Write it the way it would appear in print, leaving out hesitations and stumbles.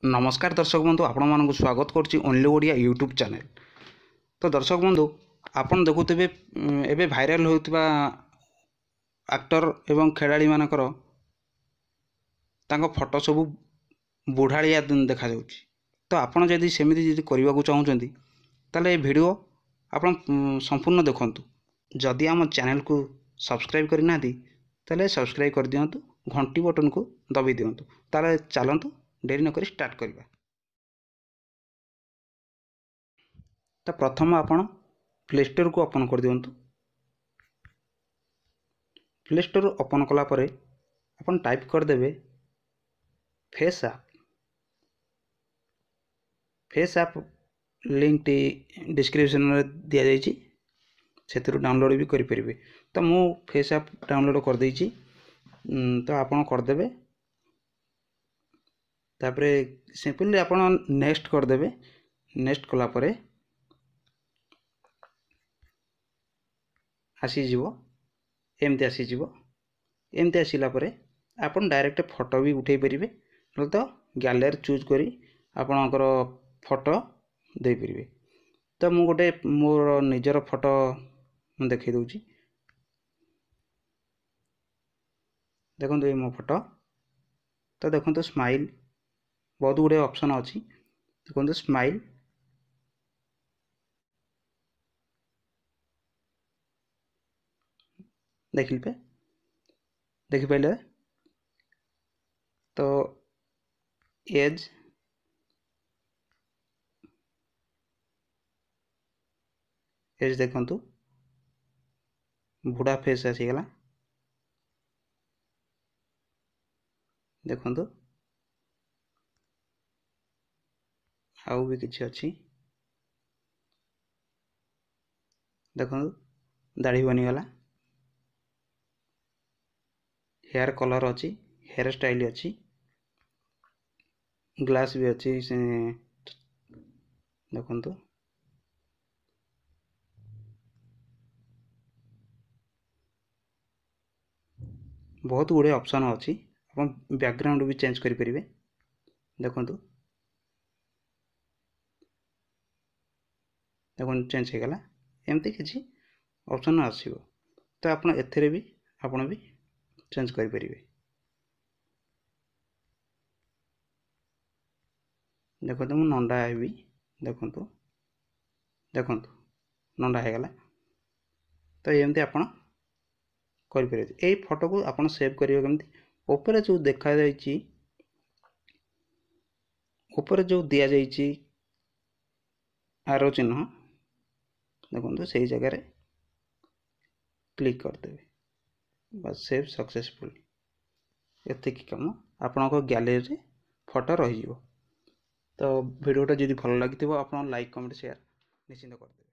नमस्कार दर्शक बंधु आपण मानक स्वागत करछि ओनली ओडिया यूट्यूब चैनल। तो दर्शक बंधु आपण देखुथिबे एबे भाइराल होउतबा एक्टर एवं खेलाड़ी मानकर तांको फोटो सब बुढ़ालिया देखा जाउछि। तो आपण जदि सेमिति जदि करबा को चाहुचंती ताले वीडियो आपण संपूर्ण देखंतु। जदि हम चैनल को सब्सक्राइब करना दी ताले सब्सक्राइब कर दियंतु, घंटी बटन को दबी दियंतु। ताले चलंतु देरी न करी स्टार्ट करबा। तो प्रथम आपण प्ले स्टोर को ओपन कर दियंतु। प्ले स्टोर ओपन कला परे आपण टाइप कर देबे face app. Face app link T description में दिया जाइछि, सेतिरु डाउनलोड भी करि परिबे। तो मु फेस ऐप डाउनलोड कर देइछि। तो आपण कर देबे, तापरे सिंपली आपण नेक्स्ट कर देबे। नेक्स्ट कला परे आसी जीवो, एमती आसी जीवो। एमती आसिला परे आपण डायरेक्ट फोटो भी उठै परिबे, न तो गैलरी चूज करी आपणकर फोटो दे परिबे। तो मु गोटे मोर निजर फोटो देखै दउची। देखंतु ए मो फोटो। तो देखंतु स्माइल बहुत गुडे ऑप्शन अछि। देखंतु स्माइल, देखि पाइले। तो एज देखंतु बुढ़ा फेस आसी गला। देखंतु आउ भी किछि अछि। देखंतु दाढ़ी बनी गला। हेयर कलर अच्छी, हेयर स्टाइल अच्छी, ग्लास भी अच्छी। देखंतु बहुत गुड़े ऑप्शन अच्छी। अपन बैकग्राउंड भी चेंज करि परिबे। देखंतु देखंतु चेंज हो गला। एमती किछि ऑप्शन आसीबो। तो आपण एथरे भी आपण भी चेंज करि परिबे। देखंतु मु नंडा आइबी। देखंतु देखंतु नंडा हो गला। तो एमती आपण करि परिबे। एई फोटो को आपण सेव करियो केमती? ऊपर जो देखा जाइछि, ऊपर जो दिया जाइछि आरो चिन्ह, देखंतु सही जगह रे क्लिक कर देबे। बस सेव सक्सेसफुल। एतिकी काम आपनको गैलरी रे फोटो रहि जिवो। तो वीडियोटा जदि भल लागिथिबो आपण लाइक कमेंट शेयर निश्चित कर देबे।